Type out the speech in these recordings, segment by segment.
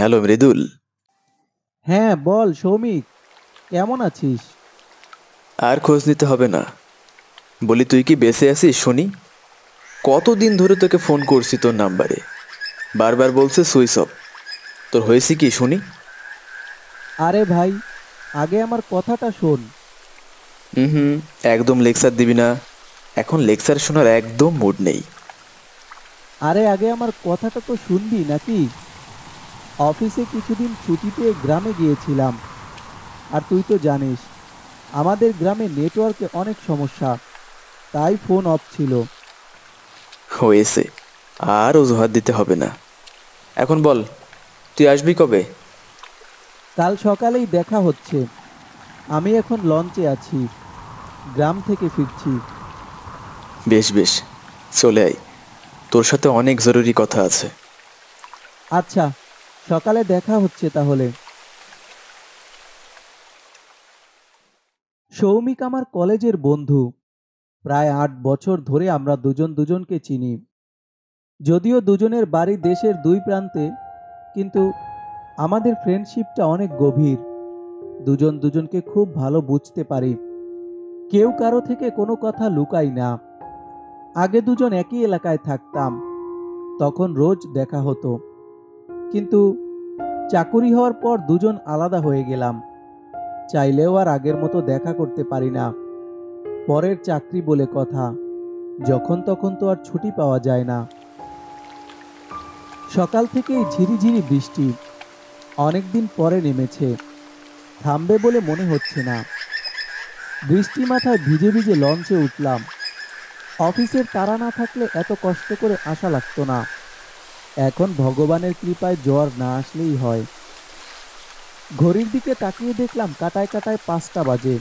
Hello Mridul. হ্যাঁ বল সৌমিক, কেমন আছিস? আর খোঁজ নিতে হবে না। বলি তুই কি বেঁচে আছিস শুনি। কতদিন ধরে তোকে ফোন করছি তোর নাম্বারে, বারবার বলছে সুইচ অফ। তোর হয়েছে কি শুনি। আরে ভাই, আগে আমার কথাটা শোন। হুম, একদম লেকচার দিবি না। এখন লেকচার শোনার একদম মুড নেই। আরে আগে আমার কথাটা তো শুনবি নাকি? অফিসে কিছুদিন ছুটিতে গ্রামে গিয়েছিলাম। আর তুই তো জানিস আমাদের গ্রামে নেটওয়ার্কে অনেক সমস্যা, তাই ফোন অফ ছিল। হয়েছে, আর অজুহাত দিতে হবে না। এখন বল, তুই আসবি কবে? কাল সকালেই দেখা হচ্ছে। আমি এখন লঞ্চে আছি, গ্রাম থেকে ফিরছি। বেশ বেশ, চলে আয়। তোর সাথে অনেক জরুরি কথা আছে। আচ্ছা, সকালে দেখা হচ্ছে তাহলে। সৌমিক আমার কলেজের বন্ধু। প্রায় ৮ বছর ধরে আমরা দুজন দুজনকে চিনি। যদিও দুজনের বাড়ি দেশের দুই প্রান্তে, কিন্তু আমাদের ফ্রেন্ডশিপটা অনেক গভীর। দুজন দুজনকে খুব ভালো বুঝতে পারি, কেউ কারো থেকে কোনো কথা লুকাই না। আগে দুজন একই এলাকায় থাকতাম, তখন রোজ দেখা হতো। কিন্তু চাকুরি হওয়ার পর দুজন আলাদা হয়ে গেলাম। চাইলেও আর আগের মতো দেখা করতে পারি না। পরের চাকরি বলে কথা, যখন তখন তো আর ছুটি পাওয়া যায় না। সকাল থেকেই ঝিরিঝিরি বৃষ্টি অনেকদিন পরে নেমেছে, থামবে বলে মনে হচ্ছে না। বৃষ্টি মাথায় ভিজে ভিজে লঞ্চে উঠলাম। অফিসের তাড়া না থাকলে এত কষ্ট করে আসা লাগতো না। এখন ভগবানের কৃপায় জ্বর না আসলেই হয়। ঘড়ির দিকে তাকিয়ে দেখলাম কাটায় কাটায় 5টা বাজে।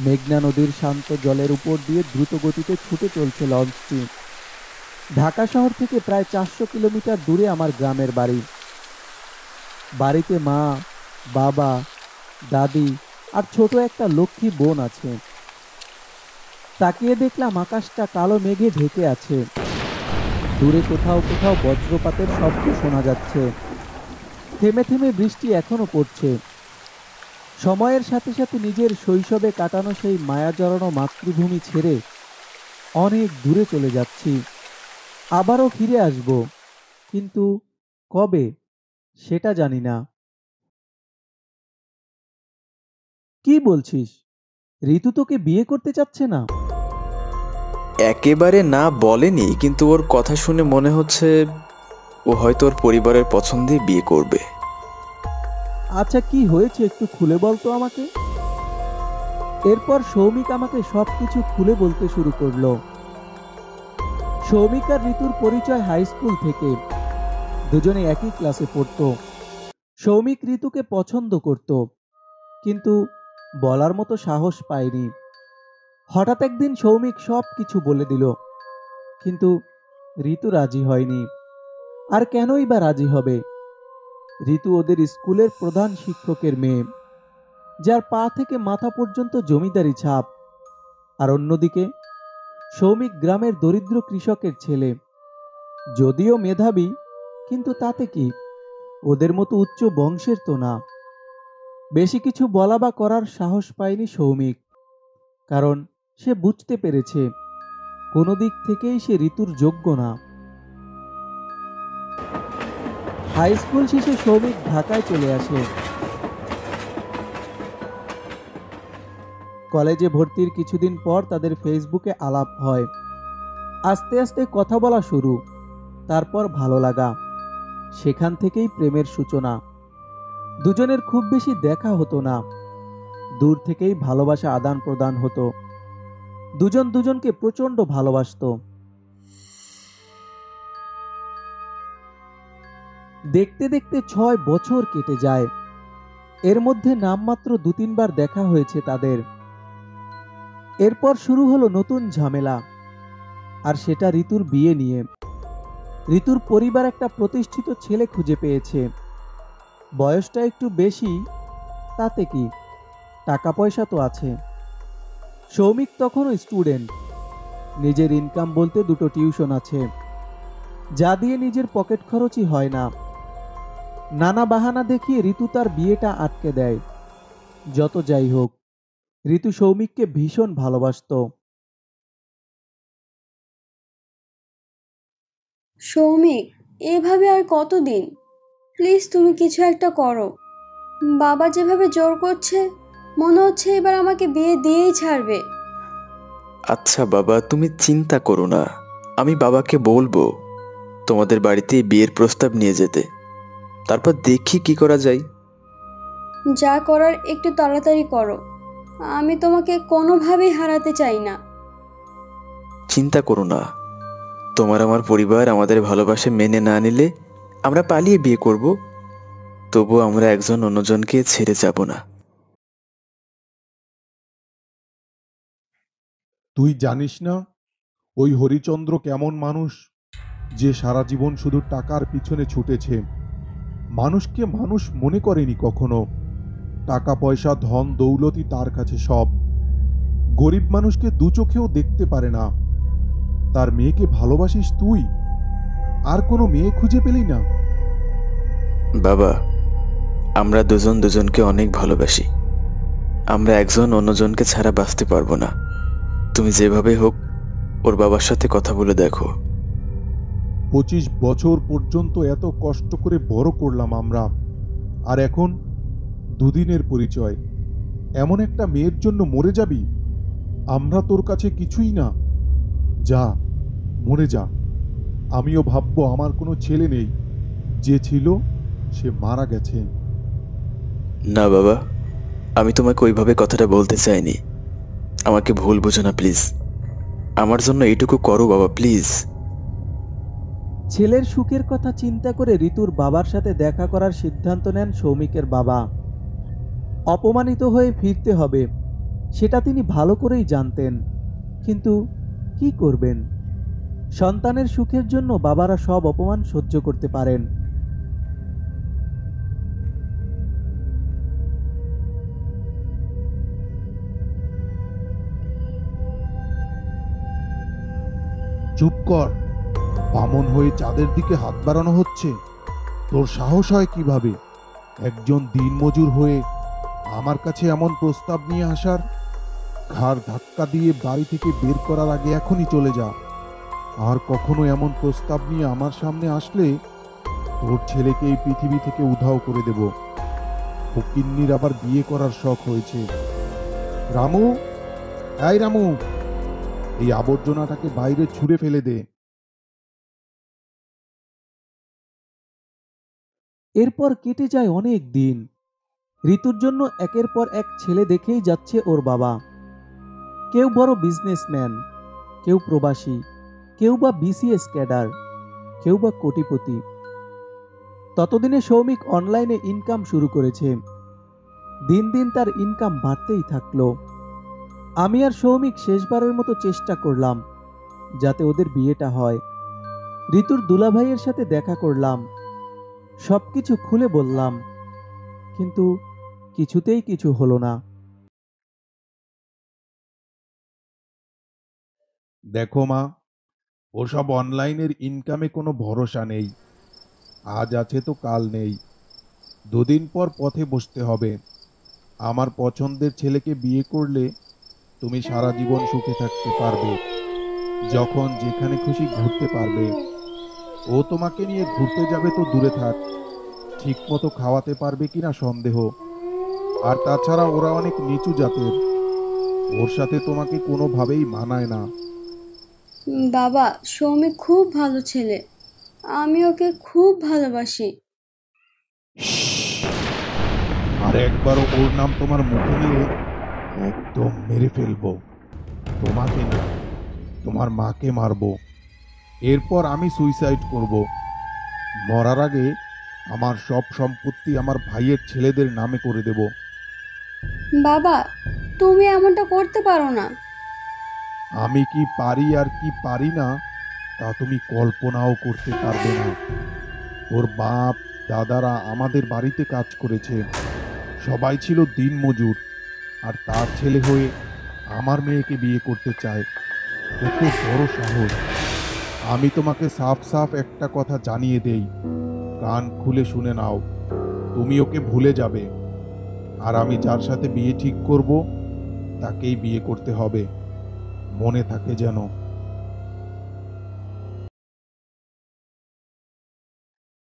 মেঘনা নদীর শান্ত জলের উপর দিয়ে দ্রুত গতিতে ছুটে চলছে লঞ্চটি। ঢাকা শহর থেকে প্রায় 400 কিলোমিটার দূরে আমার গ্রামের বাড়ি। বাড়িতে মা, বাবা, দাদি আর ছোট একটা লক্ষ্মী বোন আছে। তাকিয়ে দেখলাম আকাশটা কালো মেঘে ঢেকে আছে। দূরে কোথাও কোথাও বজ্রপাতের শব্দ শোনা যাচ্ছে। থেমে থেমে বৃষ্টি এখনো পড়ছে। সময়ের সাথে সাথে নিজের শৈশবে কাটানো সেই মায়া জড়ানো মাতৃভূমি ছেড়ে অনেক দূরে চলে যাচ্ছি। আবারও ফিরে আসব, কিন্তু কবে সেটা জানি না। কি বলছিস? ঋতু তোকে বিয়ে করতে চাচ্ছে না? একেবারে না বলেনি, কিন্তু ওর কথা শুনে মনে হচ্ছে ও হয়তো ওর পরিবারের পছন্দেই বিয়ে করবে। আচ্ছা, কি হয়েছে একটু খুলে বল তো আমাকে। এরপর সৌমিক আমাকে সবকিছু খুলে বলতে শুরু করলো। সৌমিক আর ঋতুর পরিচয় হাই স্কুল থেকে। দুজনে একই ক্লাসে পড়তো। সৌমিক ঋতুকে পছন্দ করত, কিন্তু বলার মতো সাহস পায়নি। হঠাৎ একদিন সৌমিক সব কিছু বলে দিল, কিন্তু ঋতু রাজি হয়নি। আর কেনই বা রাজি হবে? ঋতু ওদের স্কুলের প্রধান শিক্ষকের মেয়ে, যার পা থেকে মাথা পর্যন্ত জমিদারি ছাপ। আর অন্যদিকে সৌমিক গ্রামের দরিদ্র কৃষকের ছেলে। যদিও মেধাবী, কিন্তু তাতে কি, ওদের মতো উচ্চ বংশের তো না। বেশি কিছু বলা বা করার সাহস পায়নি সৌমিক, কারণ সে বুঝতে পেরেছে কোনো দিক থেকেই সে ঋতুর যোগ্য না। হাই স্কুল শেষে সৌমিক ঢাকায় চলে আসে। কলেজে ভর্তির কিছুদিন পর তাদের ফেসবুকে আলাপ হয়। আস্তে আস্তে কথা বলা শুরু, তারপর ভালো লাগা। সেখান থেকেই প্রেমের সূচনা। দুজনের খুব বেশি দেখা হতো না, দূর থেকেই ভালোবাসা আদান প্রদান হতো। দুজন দুজনকে প্রচন্ড ভালোবাসতো। দেখতে দেখতে 6 বছর কেটে যায়। এর মধ্যে নামমাত্র 2-3 বার দেখা হয়েছে তাদের। এরপর শুরু হলো নতুন ঝামেলা, আর সেটা ঋতুর বিয়ে নিয়ে। ঋতুর পরিবার একটা প্রতিষ্ঠিত ছেলে খুঁজে পেয়েছে। বয়সটা একটু বেশি, তাতে কি, টাকা পয়সা তো আছে। সৌমিক তখনও স্টুডেন্ট। নিজের ইনকাম বলতে 2টো টিউশন আছে, যা দিয়ে নিজের পকেট খরচই হয় না। নানা বাহানা দেখিয়ে ঋতু তার বিয়েটা আটকে দেয়। যত যাই হোক, ঋতু সৌমিককে ভীষণ ভালোবাসতো। সৌমিক, এভাবে আর কতদিন? প্লিজ তুমি কিছু একটা করো। বাবা যেভাবে জোর করছে, মনে হচ্ছে এবার আমাকে বিয়ে দিয়েই ছাড়বে। আচ্ছা বাবা, তুমি চিন্তা করো না, আমি বাবাকে বলবো তোমাদের বাড়িতে বিয়ের প্রস্তাব নিয়ে যেতে। তারপর দেখি কি করা যায়। যা করার একটু তাড়াতাড়ি করো। আমি তোমাকে কোনোভাবেই হারাতে চাই না। চিন্তা করো না, তোমার আমার পরিবার আমাদের ভালোবাসা মেনে না নিলে আমরা পালিয়ে বিয়ে করব, তবু আমরা একজন অন্যজনকে ছেড়ে যাব না। তুই জানিস না ওই হরিচন্দ্র কেমন মানুষ, যে সারা জীবন শুধু টাকার পিছনে ছুটেছে। মানুষকে মানুষ মনে করেনি কখনো। টাকা পয়সা ধন দৌলতই তার কাছে সব। গরিব মানুষকে দু চোখেও দেখতে পারে না। তার মেয়েকে ভালোবাসিস তুই, আর কোনো মেয়ে খুঁজে পেলি না? বাবা, আমরা দুজন দুজনকে অনেক ভালোবাসি। আমরা একজন অন্যজনকে ছাড়া বাঁচতে পারবো না। তুমি যেভাবে হোক ওর বাবার সাথে কথা বলে দেখো। 25 বছর পর্যন্ত এত কষ্ট করে বড় করলাম আমরা, আর এখন দুদিনের পরিচয়, এমন একটা মেয়ের জন্য মরে যাবি? আমরা তোর কাছে কিছুই না। যা, মরে যা। আমিও ভাববো আমার কোনো ছেলে নেই, যে ছিল সে মারা গেছে। না বাবা, আমি তোমাকে ওইভাবে কথাটা বলতে চাইনি। আমাকে ভুল বোঝো না প্লিজ। আমার জন্য এইটুকু করো বাবা, প্লিজ। ছেলের সুখের কথা চিন্তা করে ঋতুর বাবার সাথে দেখা করার সিদ্ধান্ত নেন সৌমিকের বাবা। অপমানিত হয়ে ফিরতে হবে, সেটা তিনি ভালো করেই জানতেন, কিন্তু কি করবেন? সন্তানের সুখের জন্য বাবারা সব অপমান সহ্য করতে পারেন। চুপ কর। বামন হয়ে চাঁদের দিকে হাত বাড়ানো হচ্ছে। তোর সাহস হয় কিভাবে একজন দিনমজুর হয়ে আমার কাছে এমন প্রস্তাব নিয়ে আসার? ঘাড় ধাক্কা দিয়ে বাড়ি থেকে বের করার আগে এখনই চলে যা। আর কখনো এমন প্রস্তাব নিয়ে আমার সামনে আসলে তোর ছেলেকে এই পৃথিবী থেকে উধাও করে দেব। ফকিন্নির আবার বিয়ে করার শখ হয়েছে। রামু, এই রামু, এই আবর্জনাটাকে বাইরে ছুঁড়ে ফেলে দে। এরপর কেটে যায় অনেক দিন। ঋতুর জন্য একের পর এক ছেলে দেখেই যাচ্ছে ওর বাবা। কেউ বড় বিজনেসম্যান, কেউ প্রবাসী, কেউ বা বিসিএস ক্যাডার, কেউ বা কোটিপতি। ততদিনে সৌমিক অনলাইনে ইনকাম শুরু করেছে। দিন দিন তার ইনকাম বাড়তেই থাকলো। আমি আর সৌমিক শেষবারের মতো চেষ্টা করলাম যাতে ওদের বিয়েটা হয়। ঋতুর দুলাভাইয়ের সাথে দেখা করলাম, সবকিছু খুলে বললাম, কিন্তু কিছুতেই কিছু হলো না। দেখো মা, ওসব অনলাইনের ইনকামে কোনো ভরসা নেই। আজ আছে তো কাল নেই। দুদিন পর পথে বসতে হবে। আমার পছন্দের ছেলেকে বিয়ে করলে তুমি সারা জীবন সুখে থাকতে পারবে, যখন যেখানে খুশি ঘুরতে পারবে। ও তোমাকে নিয়ে ঘুরতে যাবে তো দূরে থাক, ঠিক মতো খাওয়াতে পারবে কিনা সন্দেহ। আর তাছাড়া ওরা অনেক নিচু জাতের, ওর সাথে তোমাকে কোনোভাবেই মানায় না। বাবা, সৌমিক খুব ভালো ছেলে। আমি ওকে খুব ভালোবাসি। আর একবারও ওর নাম তোমার মুখে নিলে একদম মেরে ফেলবো। তোমাকে না, তোমার মাকে মারবো। এরপর আমি সুইসাইড করব। মরার আগে আমার সব সম্পত্তি আমার ভাইয়ের ছেলেদের নামে করে দেব। বাবা, তুমি এমনটা করতে পারো না। আমি কি পারি আর কি পারি না তা তুমি কল্পনাও করতে পারবে না। ওর বাপ দাদারা আমাদের বাড়িতে কাজ করেছে, সবাই ছিল দিনমজুর, আর তার ছেলে হয়ে আমার মেয়েকে বিয়ে করতে চায়। কত বড় সাহস! আমি তোমাকে সাফ সাফ একটা কথা জানিয়ে দেই, কান খুলে শুনে নাও। তুমি ওকে ভুলে যাবে, আর আমি যার সাথে বিয়ে ঠিক করব তাকেই বিয়ে করতে হবে, মনে থাকে যেন।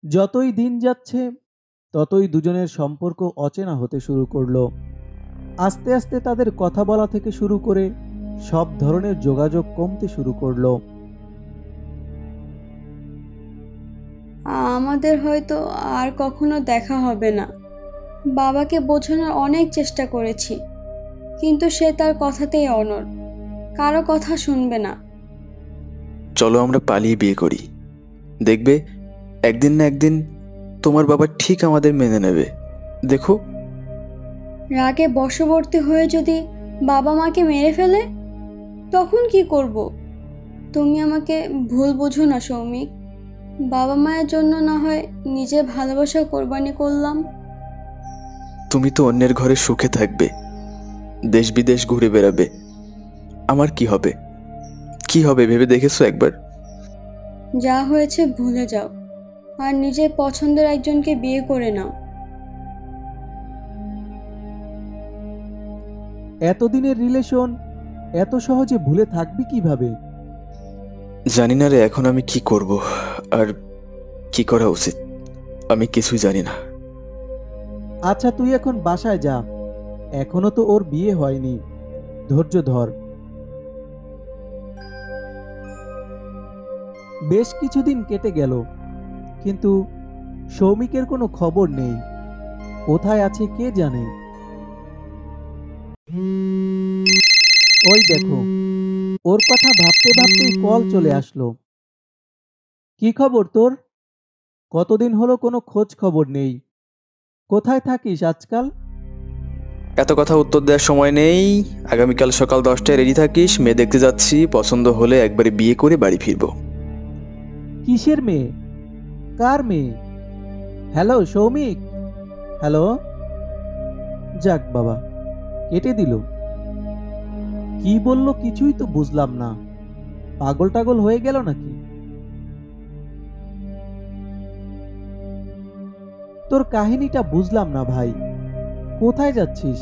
যতই দিন যাচ্ছে ততই দুজনের সম্পর্ক অচেনা হতে শুরু করলো। আস্তে আস্তে তাদের কথা বলা থেকে শুরু করে সব ধরনের যোগাযোগ কমতে শুরু করলো। আমাদের হয়তো আর কখনো দেখা হবে না। বাবাকে বোঝানোর অনেক চেষ্টা করেছি, কিন্তু সে তার কথাতেই অনড়, কারো কথা শুনবে না। চলো আমরা পালিয়ে বিয়ে করি, দেখবে একদিন না একদিন তোমার বাবা ঠিক আমাদের মেনে নেবে, দেখো। রাগে বশবর্তী হয়ে যদি বাবা মাকে মেরে ফেলে, তখন কি করব? তুমি আমাকে ভুল বুঝো না সৌমিক। বাবা মায়ের জন্য না হয় নিজের ভালোবাসা কোরবানি করলাম। তুমি তো অন্যের ঘরে সুখে থাকবে, দেশ বিদেশ ঘুরে বেড়াবে, আমার কি হবে? কি হবে ভেবে দেখেছো একবার? যা হয়েছে ভুলে যাও, আর নিজের পছন্দের একজনকে বিয়ে করে নাও। এতদিনের রিলেশন এত সহজে ভুলে থাকবি কিভাবে? জানি না রে এখন আমি কি করব আর কি করা উচিত, আমি কিছুই জানি না। আচ্ছা তুই এখন বাসায় যা, এখনো তো ওর বিয়ে হয়নি, ধৈর্য ধর। বেশ কিছুদিন কেটে গেল, কিন্তু সৌমিকের কোনো খবর নেই। কোথায় আছে কে জানে। ওই দেখো, ওর কথা ভাবতে ভাবতেই কল চলে আসলো। কি খবর তোর? কতদিন হলো কোনো খোঁজ খবর নেই। কোথায় থাকিস আজকাল? এত কথা উত্তর দেওয়ার সময় নেই। আগামীকাল সকাল 10টায় রেডি থাকিস, মেয়ে দেখতে যাচ্ছি, পছন্দ হলে একবারে বিয়ে করে বাড়ি ফিরবো। কিসের মেয়ে? কার মেয়ে? Hello Soumik, hello. যাক বাবা, কেটে দিল। কি বললো কিছুই তো বুঝলাম না, পাগল টাগল হয়ে গেল নাকি? তোর কাহিনীটা বুঝলাম না ভাই, কোথায় যাচ্ছিস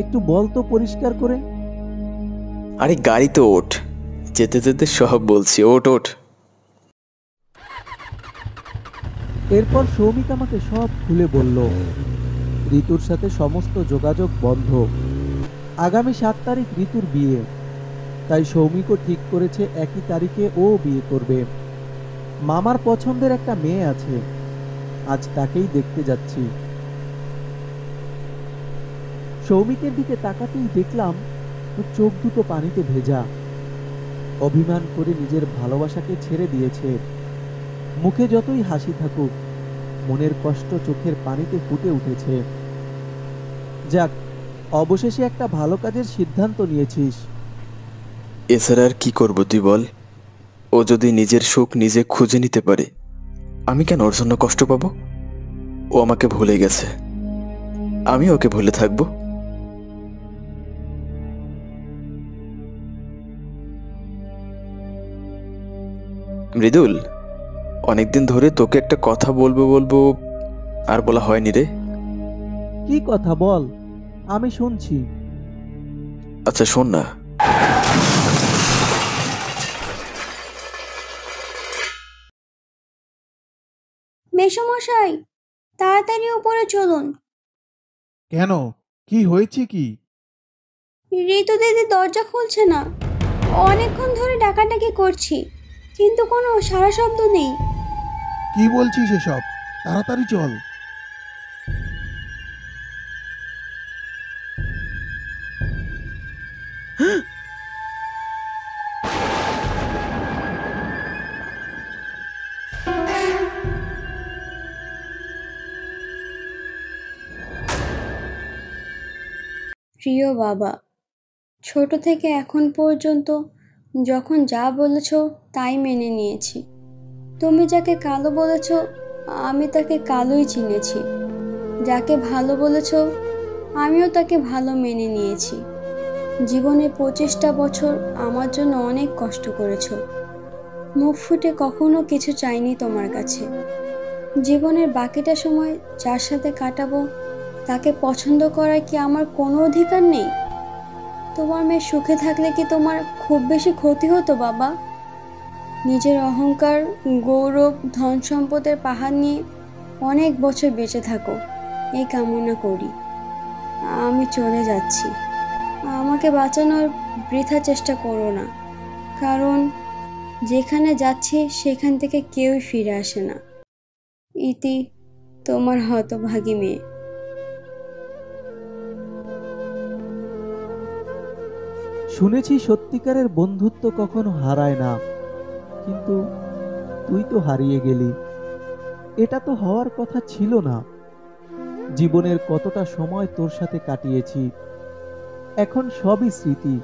একটু বল তো পরিষ্কার করে। আরে গাড়িতে ওঠ, যেতে যেতে সব বলছি, ওঠ ওঠ। এরপর সৌমিক আমাকে সব খুলে বলল। ঋতুর সাথে সমস্ত যোগাযোগ বন্ধ। আগামী 7 তারিখ ঋতুর বিয়ে, তাই সৌমিকও ঠিক করেছে একই তারিখে ও বিয়ে করবে। মামার পছন্দের একটা মেয়ে আছে, আজ তাকেই দেখতে যাচ্ছি। সৌমিকের দিকে তাকাতেই দেখলাম ওর চোখ দুটো পানিতে ভেজা। অভিমান করে নিজের ভালোবাসাকে ছেড়ে দিয়েছে। মুখে যতই হাসি থাকুক, মনের কষ্ট চোখের পানিতে ফুটে উঠেছে। যাক, অবশেষে একটা ভালো কাজের সিদ্ধান্ত নিয়েছিস। এছাড়া আর কি করবো তুই বল? ও যদি নিজের সুখ নিজে খুঁজে নিতে পারে, আমি কেন ওর জন্য কষ্ট পাবো? ও আমাকে ভুলে গেছে, আমি ওকে ভুলে থাকবো? মৃদুল, অনেকদিন ধরে তোকে একটা কথা বলবো বলবো আর বলা হয়নি রে। কি কথা বল, আমি শুনছি। আচ্ছা শোন না। মেসোমশাই, তাড়াতাড়ি উপরে চলুন। কেন, কি হয়েছে কি? ঋতু দিদি দরজা খুলছে না। অনেকক্ষণ ধরে ডাকাডাকি করছি, কিন্তু কোনো সাড়া শব্দ নেই। কি বলছিস এসব? তাড়াতাড়ি চল। প্রিয় বাবা, ছোট থেকে এখন পর্যন্ত যখন যা বলেছ তাই মেনে নিয়েছি। তুমি যাকে কালো বলেছ, আমি তাকে কালোই চিনেছি। যাকে ভালো বলেছ, আমিও তাকে ভালো মেনে নিয়েছি। জীবনে 25টা বছর আমার জন্য অনেক কষ্ট করেছ। মুখ ফুটে কখনো কিছু চাইনি তোমার কাছে। জীবনের বাকিটা সময় যার সাথে কাটাবো তাকে পছন্দ করার কি আমার কোনো অধিকার নেই? তোমার মেয়ে সুখে থাকলে কি তোমার খুব বেশি ক্ষতি হতো বাবা? নিজের অহংকার, গৌরব, ধন সম্পদের পাহাড় নিয়ে অনেক বছর বেঁচে থাকো এই কামনা করি। আমি চলে যাচ্ছি। আমাকে বাঁচানোর বৃথা চেষ্টা করো না, কারণ যেখানে যাচ্ছি সেখান থেকে কেউই ফিরে আসে না। ইতি, তোমার হতভাগী মেয়ে। শুনেছি সত্যিকারের বন্ধুত্ব কখনো হারায় না, কিন্তু তুই তো হারিয়ে গেলি। এটা তো হওয়ার কথা ছিল না। জীবনের কতটা সময় তোর সাথে কাটিয়েছি, এখন সবই স্মৃতি।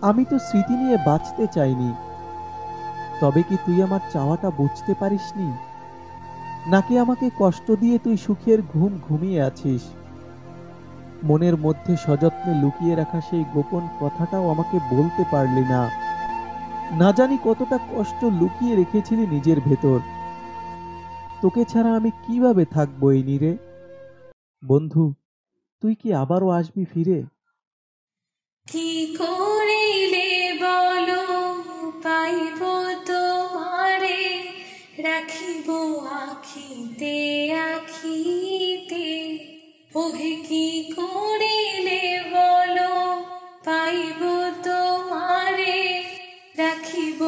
আমি তো স্মৃতি নিয়ে বাঁচতে চাইনি। তবে কি তুই আমার চাওয়াটা বুঝতে পারিসনি? নাকি আমাকে কষ্ট দিয়ে তুই সুখের ঘুম ঘুমিয়ে আছিস? মনের মধ্যে সযত্নে লুকিয়ে রাখা সেই গোপন কথাটাও আমাকে বলতে পারলি না। না জানি কতটা কষ্ট লুকিয়ে রেখেছিলি নিজের ভেতর। তোকে ছাড়া আমি কিভাবে থাকবো এই নীরে? বন্ধু, তুই কি আবারও আসবি ফিরে? কি করিলে বলো পাইব তোমারে, রাখিব আখিতে আখিতে। ওহে কি করিলে বলো পাইব তোমারে, রাখিব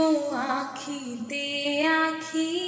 আখিতে আখিতে।